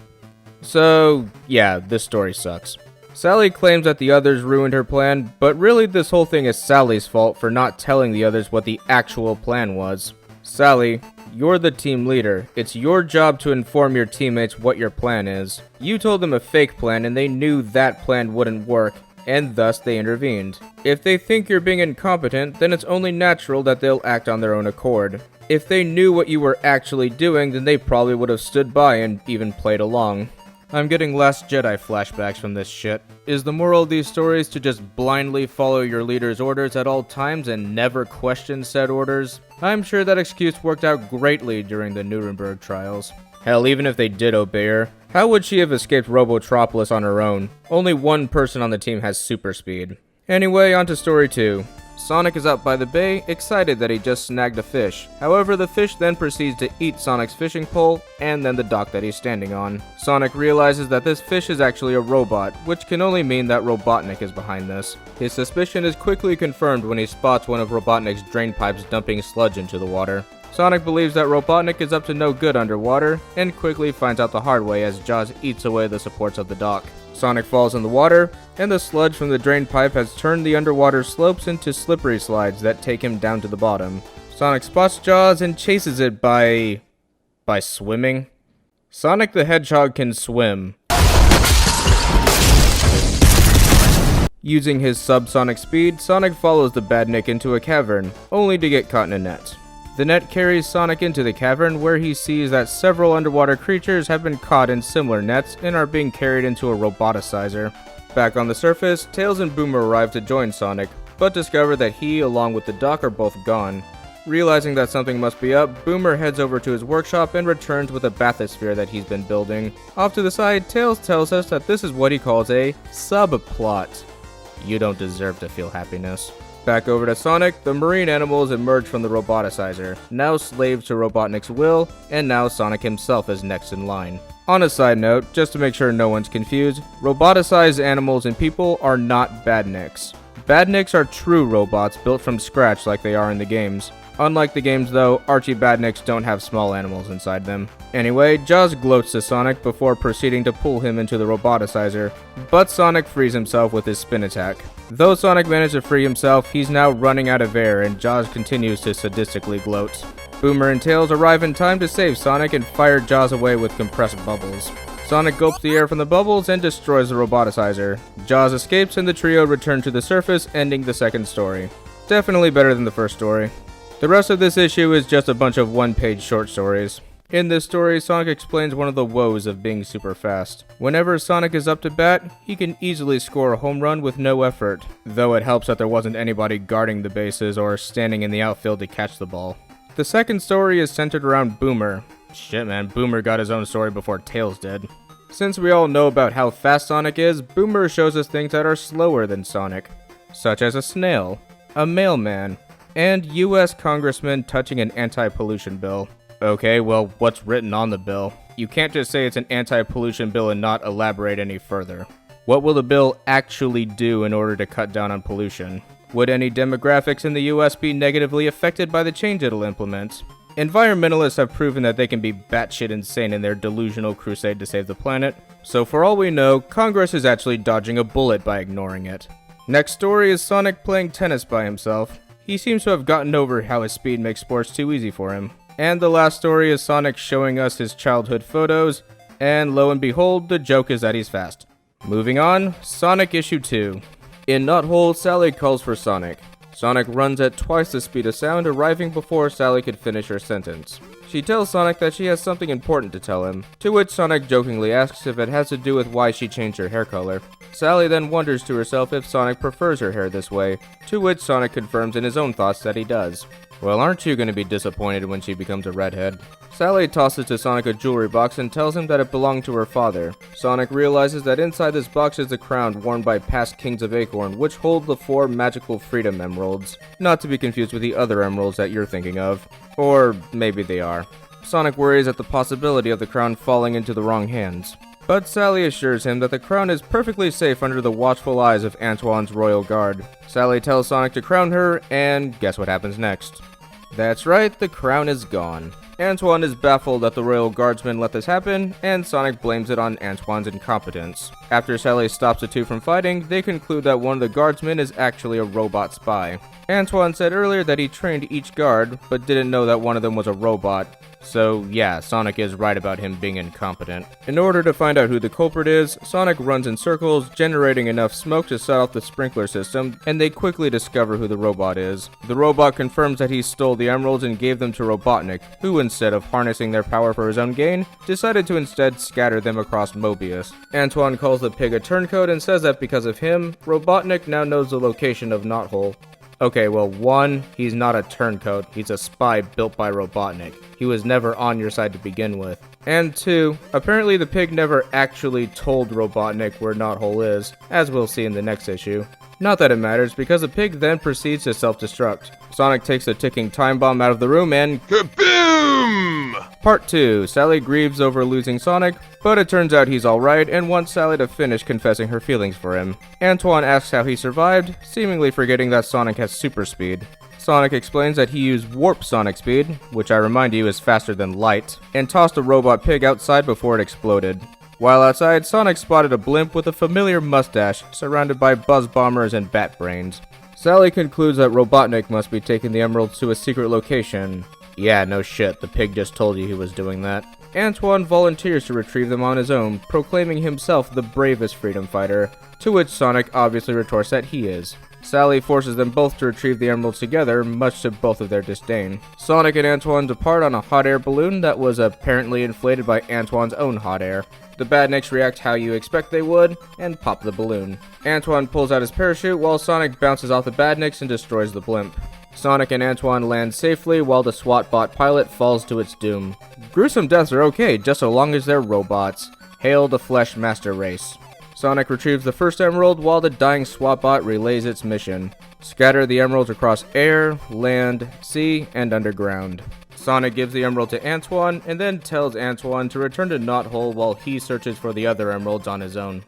So, yeah, this story sucks. Sally claims that the others ruined her plan, but really this whole thing is Sally's fault for not telling the others what the actual plan was. Sally, you're the team leader. It's your job to inform your teammates what your plan is. You told them a fake plan and they knew that plan wouldn't work, and thus they intervened. If they think you're being incompetent, then it's only natural that they'll act on their own accord. If they knew what you were actually doing, then they probably would have stood by and even played along. I'm getting Last Jedi flashbacks from this shit. Is the moral of these stories to just blindly follow your leader's orders at all times and never question said orders? I'm sure that excuse worked out greatly during the Nuremberg trials. Hell, even if they did obey her, how would she have escaped Robotropolis on her own? Only one person on the team has super speed. Anyway, on to story 2. Sonic is out by the bay, excited that he just snagged a fish. However, the fish then proceeds to eat Sonic's fishing pole, and then the dock that he's standing on. Sonic realizes that this fish is actually a robot, which can only mean that Robotnik is behind this. His suspicion is quickly confirmed when he spots one of Robotnik's drain pipes dumping sludge into the water. Sonic believes that Robotnik is up to no good underwater, and quickly finds out the hard way as Jaws eats away the supports of the dock. Sonic falls in the water, and the sludge from the drain pipe has turned the underwater slopes into slippery slides that take him down to the bottom. Sonic spots Jaws and chases it by swimming? Sonic the Hedgehog can swim. Using his subsonic speed, Sonic follows the Badnik into a cavern, only to get caught in a net. The net carries Sonic into the cavern where he sees that several underwater creatures have been caught in similar nets and are being carried into a roboticizer. Back on the surface, Tails and Boomer arrive to join Sonic, but discover that he, along with the dock, are both gone. Realizing that something must be up, Boomer heads over to his workshop and returns with a bathysphere that he's been building. Off to the side, Tails tells us that this is what he calls a subplot. You don't deserve to feel happiness. Back over to Sonic, the marine animals emerge from the roboticizer, now slaves to Robotnik's will, and now Sonic himself is next in line. On a side note, just to make sure no one's confused, roboticized animals and people are not badniks. Badniks are true robots built from scratch like they are in the games. Unlike the games though, Archie badniks don't have small animals inside them. Anyway, Jaws gloats to Sonic before proceeding to pull him into the roboticizer, but Sonic frees himself with his spin attack. Though Sonic managed to free himself, he's now running out of air and Jaws continues to sadistically gloat. Boomer and Tails arrive in time to save Sonic and fire Jaws away with compressed bubbles. Sonic gulps the air from the bubbles and destroys the roboticizer. Jaws escapes and the trio return to the surface, ending the second story. Definitely better than the first story. The rest of this issue is just a bunch of one-page short stories. In this story, Sonic explains one of the woes of being super fast. Whenever Sonic is up to bat, he can easily score a home run with no effort, though it helps that there wasn't anybody guarding the bases or standing in the outfield to catch the ball. The second story is centered around Boomer. Shit man, Boomer got his own story before Tails did. Since we all know about how fast Sonic is, Boomer shows us things that are slower than Sonic, such as a snail, a mailman, and US congressman touching an anti-pollution bill. Okay, well, what's written on the bill? You can't just say it's an anti-pollution bill and not elaborate any further. What will the bill actually do in order to cut down on pollution? Would any demographics in the US be negatively affected by the change it'll implement? Environmentalists have proven that they can be batshit insane in their delusional crusade to save the planet, so for all we know, Congress is actually dodging a bullet by ignoring it. Next story is Sonic playing tennis by himself. He seems to have gotten over how his speed makes sports too easy for him. And the last story is Sonic showing us his childhood photos, and lo and behold, the joke is that he's fast. Moving on, Sonic Issue 2. In Knothole, Sally calls for Sonic. Sonic runs at twice the speed of sound, arriving before Sally could finish her sentence. She tells Sonic that she has something important to tell him, to which Sonic jokingly asks if it has to do with why she changed her hair color. Sally then wonders to herself if Sonic prefers her hair this way, to which Sonic confirms in his own thoughts that he does. Well, aren't you going to be disappointed when she becomes a redhead? Sally tosses to Sonic a jewelry box and tells him that it belonged to her father. Sonic realizes that inside this box is the crown worn by past kings of Acorn, which hold the 4 magical freedom emeralds. Not to be confused with the other emeralds that you're thinking of. Or maybe they are. Sonic worries at the possibility of the crown falling into the wrong hands. But Sally assures him that the crown is perfectly safe under the watchful eyes of Antoine's royal guard. Sally tells Sonic to crown her, and guess what happens next? That's right, the crown is gone. Antoine is baffled that the Royal Guardsmen let this happen, and Sonic blames it on Antoine's incompetence. After Sally stops the two from fighting, they conclude that one of the Guardsmen is actually a robot spy. Antoine said earlier that he trained each guard, but didn't know that one of them was a robot. So yeah, Sonic is right about him being incompetent. In order to find out who the culprit is, Sonic runs in circles, generating enough smoke to set off the sprinkler system, and they quickly discover who the robot is. The robot confirms that he stole the emeralds and gave them to Robotnik, who instead of harnessing their power for his own gain, decided to instead scatter them across Mobius. Antoine calls the pig a turncoat and says that because of him, Robotnik now knows the location of Knothole. Okay, well, 1, he's not a turncoat, he's a spy built by Robotnik. He was never on your side to begin with. And 2, apparently the pig never actually told Robotnik where Knothole is, as we'll see in the next issue. Not that it matters, because the pig then proceeds to self-destruct. Sonic takes the ticking time bomb out of the room and kaboom! Part 2, Sally grieves over losing Sonic, but it turns out he's alright and wants Sally to finish confessing her feelings for him. Antoine asks how he survived, seemingly forgetting that Sonic has super speed. Sonic explains that he used warp Sonic speed, which I remind you is faster than light, and tossed a robot pig outside before it exploded. While outside, Sonic spotted a blimp with a familiar mustache, surrounded by buzz bombers and bat brains. Sally concludes that Robotnik must be taking the emeralds to a secret location. Yeah, no shit, the pig just told you he was doing that. Antoine volunteers to retrieve them on his own, proclaiming himself the bravest freedom fighter, to which Sonic obviously retorts that he is. Sally forces them both to retrieve the emeralds together, much to both of their disdain. Sonic and Antoine depart on a hot air balloon that was apparently inflated by Antoine's own hot air. The badniks react how you expect they would, and pop the balloon. Antoine pulls out his parachute while Sonic bounces off the badniks and destroys the blimp. Sonic and Antoine land safely while the SWAT bot pilot falls to its doom. Gruesome deaths are okay, just so long as they're robots. Hail the Flesh Master Race. Sonic retrieves the first emerald while the dying SWAT bot relays its mission. Scatter the emeralds across air, land, sea, and underground. Sonic gives the emerald to Antoine and then tells Antoine to return to Knothole while he searches for the other emeralds on his own.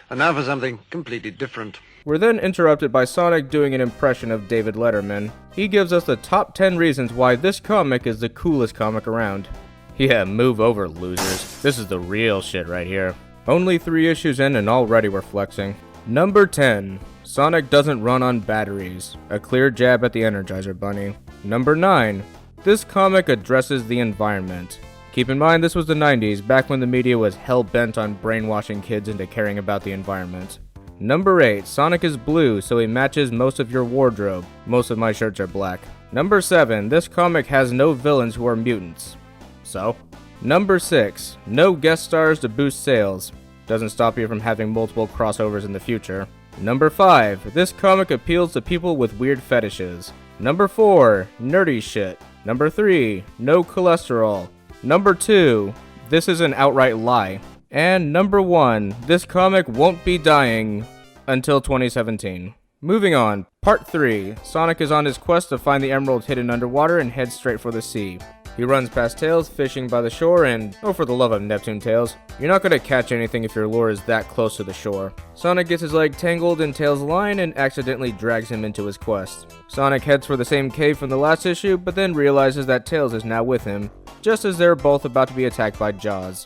And now for something completely different. We're then interrupted by Sonic doing an impression of David Letterman. He gives us the top 10 reasons why this comic is the coolest comic around. Yeah, move over, losers. This is the real shit right here. Only 3 issues in and already we're flexing. Number 10. Sonic doesn't run on batteries. A clear jab at the Energizer Bunny. Number 9. This comic addresses the environment. Keep in mind this was the 90s, back when the media was hell-bent on brainwashing kids into caring about the environment. Number 8. Sonic is blue, so he matches most of your wardrobe. Most of my shirts are black. Number 7. This comic has no villains who are mutants. So? Number 6. No guest stars to boost sales. Doesn't stop you from having multiple crossovers in the future. Number 5. This comic appeals to people with weird fetishes. Number 4. Nerdy shit. Number 3. No cholesterol. Number 2. This is an outright lie. And number 1. This comic won't be dying until 2017. Moving on. Part 3. Sonic is on his quest to find the emeralds hidden underwater and heads straight for the sea. He runs past Tails fishing by the shore and, oh for the love of Neptune, Tails, you're not gonna catch anything if your lure is that close to the shore. Sonic gets his leg tangled in Tails' line and accidentally drags him into his quest. Sonic heads for the same cave from the last issue, but then realizes that Tails is now with him, just as they're both about to be attacked by Jaws.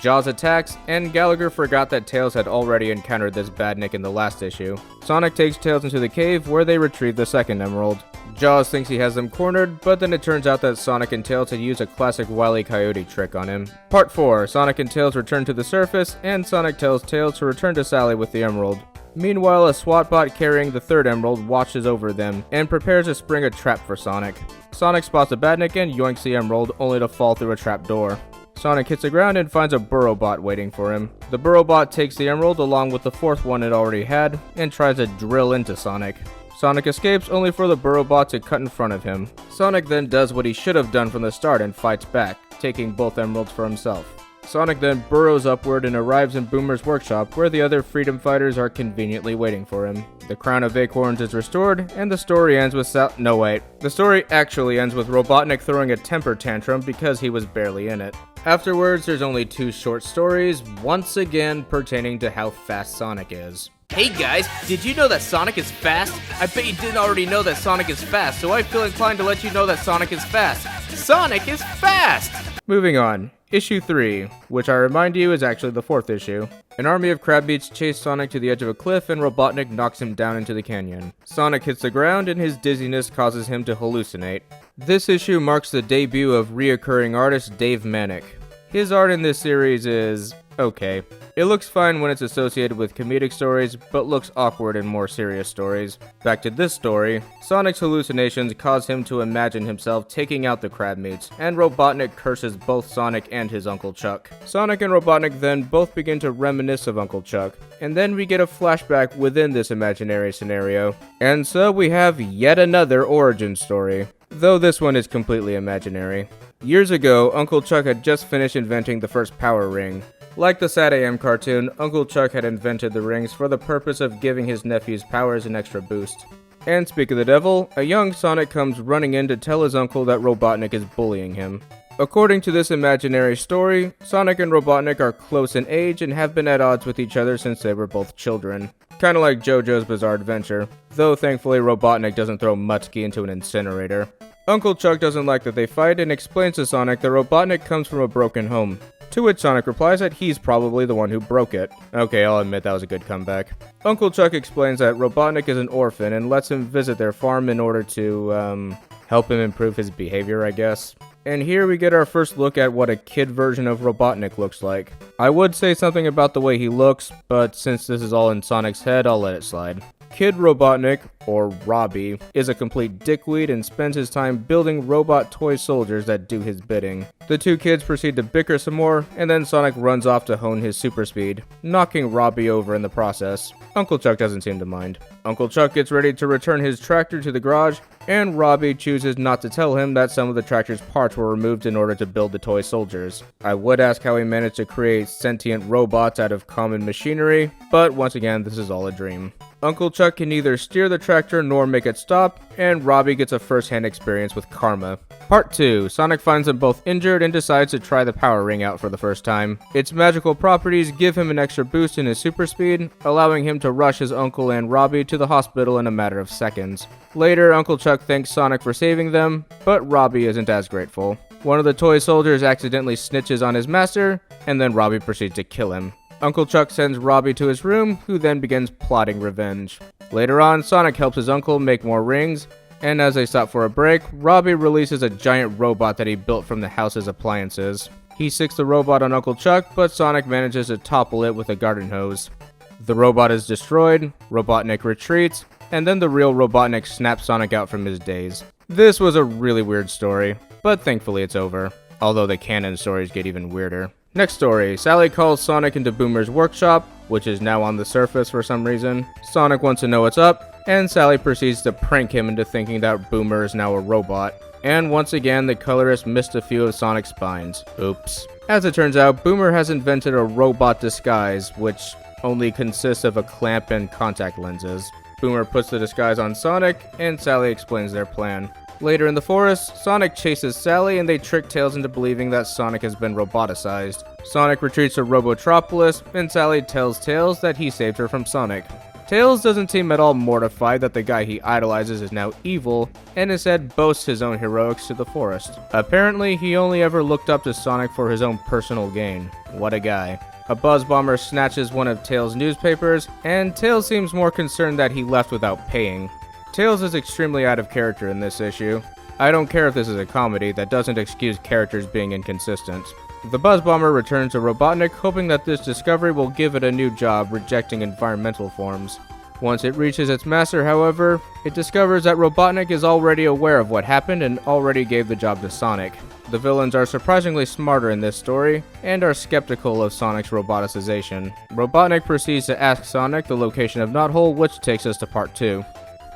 Jaws attacks, and Gallagher forgot that Tails had already encountered this badnik in the last issue. Sonic takes Tails into the cave where they retrieve the second emerald. Jaws thinks he has them cornered, but then it turns out that Sonic and Tails had used a classic Wile E. Coyote trick on him. Part 4. Sonic and Tails return to the surface, and Sonic tells Tails to return to Sally with the emerald. Meanwhile, a SWAT bot carrying the third emerald watches over them, and prepares to spring a trap for Sonic. Sonic spots a badnik and yoinks the emerald, only to fall through a trap door. Sonic hits the ground and finds a burrow bot waiting for him. The burrow bot takes the emerald along with the fourth one it already had, and tries to drill into Sonic. Sonic escapes only for the burrow bot to cut in front of him. Sonic then does what he should have done from the start and fights back, taking both emeralds for himself. Sonic then burrows upward and arrives in Boomer's workshop where the other freedom fighters are conveniently waiting for him. The crown of acorns is restored, and the story ends with The story actually ends with Robotnik throwing a temper tantrum because he was barely in it. Afterwards, there's only 2 short stories, once again pertaining to how fast Sonic is. Hey guys, did you know that Sonic is fast? I bet you didn't already know that Sonic is fast, so I feel inclined to let you know that Sonic is fast. Sonic is fast! Moving on. Issue 3, which I remind you is actually the 4th issue. An army of crabmeats chase Sonic to the edge of a cliff and Robotnik knocks him down into the canyon. Sonic hits the ground and his dizziness causes him to hallucinate. This issue marks the debut of reoccurring artist Dave Manick. His art in this series is okay. It looks fine when it's associated with comedic stories, but looks awkward in more serious stories. Back to this story, Sonic's hallucinations cause him to imagine himself taking out the crabmeats, and Robotnik curses both Sonic and his Uncle Chuck. Sonic and Robotnik then both begin to reminisce of Uncle Chuck, and then we get a flashback within this imaginary scenario. And so we have yet another origin story, though this one is completely imaginary. Years ago, Uncle Chuck had just finished inventing the first power ring. Like the Sad AM cartoon, Uncle Chuck had invented the rings for the purpose of giving his nephew's powers an extra boost. And speak of the devil, a young Sonic comes running in to tell his uncle that Robotnik is bullying him. According to this imaginary story, Sonic and Robotnik are close in age and have been at odds with each other since they were both children. Kinda like JoJo's Bizarre Adventure, though thankfully Robotnik doesn't throw Mutsky into an incinerator. Uncle Chuck doesn't like that they fight and explains to Sonic that Robotnik comes from a broken home. To which Sonic replies that he's probably the one who broke it. Okay, I'll admit that was a good comeback. Uncle Chuck explains that Robotnik is an orphan and lets him visit their farm in order to, help him improve his behavior, I guess. And here we get our first look at what a kid version of Robotnik looks like. I would say something about the way he looks, but since this is all in Sonic's head, I'll let it slide. Kid Robotnik, or Robbie, is a complete dickweed and spends his time building robot toy soldiers that do his bidding. The two kids proceed to bicker some more, and then Sonic runs off to hone his super speed, knocking Robbie over in the process. Uncle Chuck doesn't seem to mind. Uncle Chuck gets ready to return his tractor to the garage, and Robbie chooses not to tell him that some of the tractor's parts were removed in order to build the toy soldiers. I would ask how he managed to create sentient robots out of common machinery, but once again, this is all a dream. Uncle Chuck can neither steer the tractor nor make it stop, and Robbie gets a first-hand experience with karma. Part 2. Sonic finds them both injured and decides to try the power ring out for the first time. Its magical properties give him an extra boost in his super speed, allowing him to rush his uncle and Robbie to the hospital in a matter of seconds. Later, Uncle Chuck thanks Sonic for saving them, but Robbie isn't as grateful. One of the toy soldiers accidentally snitches on his master, and then Robbie proceeds to kill him. Uncle Chuck sends Robbie to his room, who then begins plotting revenge. Later on, Sonic helps his uncle make more rings, and as they stop for a break, Robbie releases a giant robot that he built from the house's appliances. He sicks the robot on Uncle Chuck, but Sonic manages to topple it with a garden hose. The robot is destroyed, Robotnik retreats, and then the real Robotnik snaps Sonic out from his daze. This was a really weird story, but thankfully it's over, although the canon stories get even weirder. Next story, Sally calls Sonic into Boomer's workshop, which is now on the surface for some reason. Sonic wants to know what's up, and Sally proceeds to prank him into thinking that Boomer is now a robot. And once again, the colorist missed a few of Sonic's spines. Oops. As it turns out, Boomer has invented a robot disguise, which only consists of a clamp and contact lenses. Boomer puts the disguise on Sonic, and Sally explains their plan. Later in the forest, Sonic chases Sally and they trick Tails into believing that Sonic has been roboticized. Sonic retreats to Robotropolis and Sally tells Tails that he saved her from Sonic. Tails doesn't seem at all mortified that the guy he idolizes is now evil and instead boasts his own heroics to the forest. Apparently, he only ever looked up to Sonic for his own personal gain. What a guy. A buzz bomber snatches one of Tails' newspapers and Tails seems more concerned that he left without paying. Tails is extremely out of character in this issue. I don't care if this is a comedy, that doesn't excuse characters being inconsistent. The Buzz Bomber returns to Robotnik, hoping that this discovery will give it a new job, rejecting environmental forms. Once it reaches its master, however, it discovers that Robotnik is already aware of what happened and already gave the job to Sonic. The villains are surprisingly smarter in this story, and are skeptical of Sonic's roboticization. Robotnik proceeds to ask Sonic the location of Knothole, which takes us to Part 2.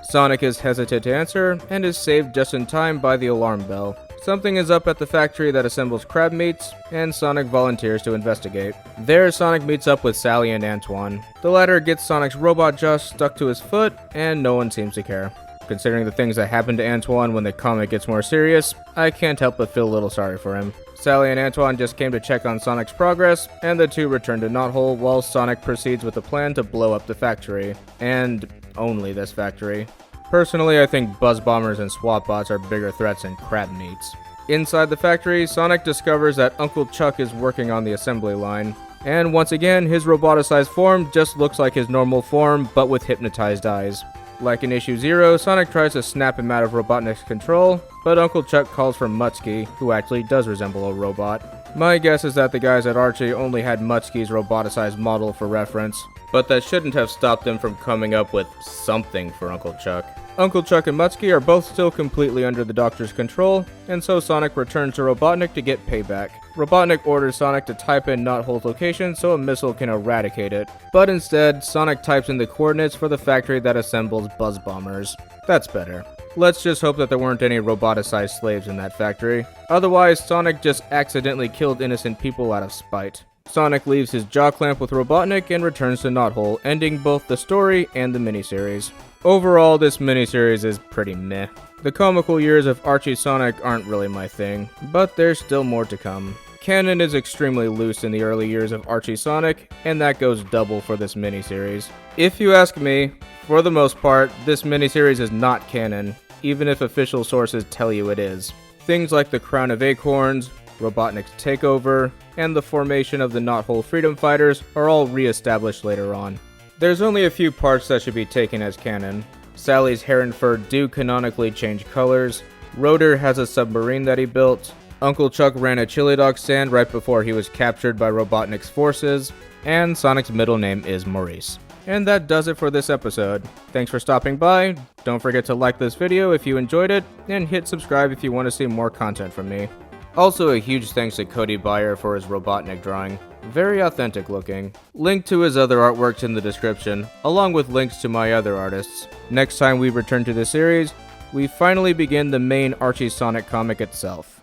Sonic is hesitant to answer, and is saved just in time by the alarm bell. Something is up at the factory that assembles crab meats, and Sonic volunteers to investigate. There, Sonic meets up with Sally and Antoine. The latter gets Sonic's robot jaw stuck to his foot, and no one seems to care. Considering the things that happen to Antoine when the comic gets more serious, I can't help but feel a little sorry for him. Sally and Antoine just came to check on Sonic's progress, and the two return to Knothole while Sonic proceeds with a plan to blow up the factory. And only this factory. Personally, I think Buzz Bombers and SWAT bots are bigger threats than crab meats. Inside the factory, Sonic discovers that Uncle Chuck is working on the assembly line. And once again, his roboticized form just looks like his normal form, but with hypnotized eyes. Like in issue 0, Sonic tries to snap him out of Robotnik's control, but Uncle Chuck calls for Mutsky, who actually does resemble a robot. My guess is that the guys at Archie only had Mutsky's roboticized model for reference, but that shouldn't have stopped them from coming up with something for Uncle Chuck. Uncle Chuck and Mutsky are both still completely under the Doctor's control, and so Sonic returns to Robotnik to get payback. Robotnik orders Sonic to type in Knothole's location so a missile can eradicate it, but instead, Sonic types in the coordinates for the factory that assembles Buzz Bombers. That's better. Let's just hope that there weren't any roboticized slaves in that factory. Otherwise, Sonic just accidentally killed innocent people out of spite. Sonic leaves his jaw clamp with Robotnik and returns to Knothole, ending both the story and the miniseries. Overall, this miniseries is pretty meh. The comical years of Archie Sonic aren't really my thing, but there's still more to come. Canon is extremely loose in the early years of Archie Sonic, and that goes double for this miniseries. If you ask me, for the most part, this miniseries is not canon, even if official sources tell you it is. Things like the Crown of Acorns, Robotnik's takeover, and the formation of the Knothole Freedom Fighters are all re-established later on. There's only a few parts that should be taken as canon. Sally's hair and fur do canonically change colors, Rotor has a submarine that he built, Uncle Chuck ran a chili dog stand right before he was captured by Robotnik's forces, and Sonic's middle name is Maurice. And that does it for this episode. Thanks for stopping by, don't forget to like this video if you enjoyed it, and hit subscribe if you want to see more content from me. Also a huge thanks to Cody Beyer for his Robotnik drawing. Very authentic looking. Link to his other artworks in the description, along with links to my other artists. Next time we return to the series, we finally begin the main Archie Sonic comic itself.